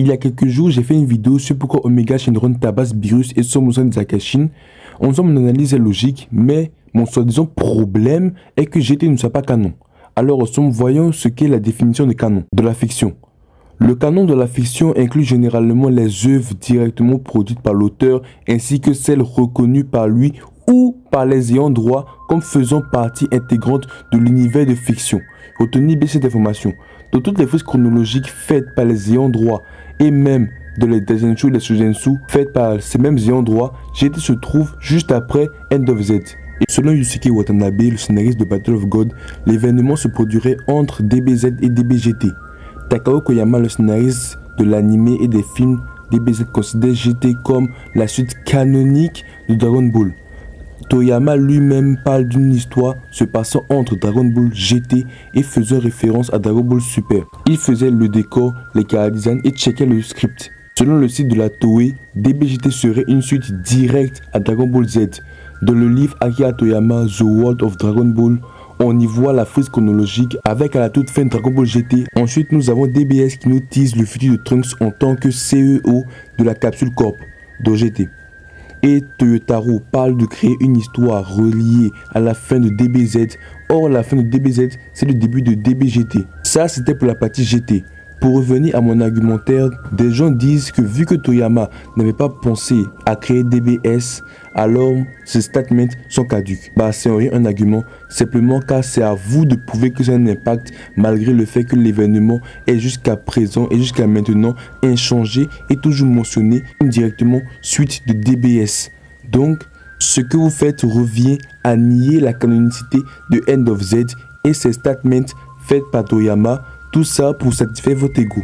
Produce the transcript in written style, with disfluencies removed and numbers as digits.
Il y a quelques jours, j'ai fait une vidéo sur pourquoi Omega Shenron tabasse Beerus et Somozan Zakashin. En faisant mon analyse est logique, mais mon soi-disant problème est que GT ne soit pas canon. Alors, voyons ce qu'est la définition de canon de la fiction. Le canon de la fiction inclut généralement les œuvres directement produites par l'auteur ainsi que celles reconnues par lui ou par les ayants droit comme faisant partie intégrante de l'univers de fiction. Retenez bien cette information. Dans toutes les frises chronologiques faites par les ayants droit et même de les Daijinsu et les Shoujensu faites par ces mêmes ayants droit, GT se trouve juste après End of Z. Et selon Yusuke Watanabe, le scénariste de Battle of God, l'événement se produirait entre DBZ et DBGT. Takao Koyama, le scénariste de l'anime et des films DBZ, considère GT comme la suite canonique de Dragon Ball. Toyama lui-même parle d'une histoire se passant entre Dragon Ball GT et faisant référence à Dragon Ball Super. Il faisait le décor, les chara-design et checkait le script. Selon le site de la Toei, DBGT serait une suite directe à Dragon Ball Z. Dans le livre Akira Toyama, The World of Dragon Ball, on y voit la frise chronologique avec à la toute fin Dragon Ball GT. Ensuite, nous avons DBS qui nous tease le futur de Trunks en tant que CEO de la Capsule Corp de GT. Et Toyotaro parle de créer une histoire reliée à la fin de DBZ. Or, la fin de DBZ, c'est le début de DBGT. Ça, c'était pour la partie GT. Pour revenir à mon argumentaire, des gens disent que vu que Toyama n'avait pas pensé à créer DBS, alors ces statements sont caducs. C'est rien un argument, simplement car c'est à vous de prouver que ça a un impact malgré le fait que l'événement est jusqu'à présent et jusqu'à maintenant inchangé et toujours mentionné indirectement suite de DBS. Donc, ce que vous faites revient à nier la canonicité de End of Z et ces statements faits par Toyama. Tout ça pour satisfaire votre ego.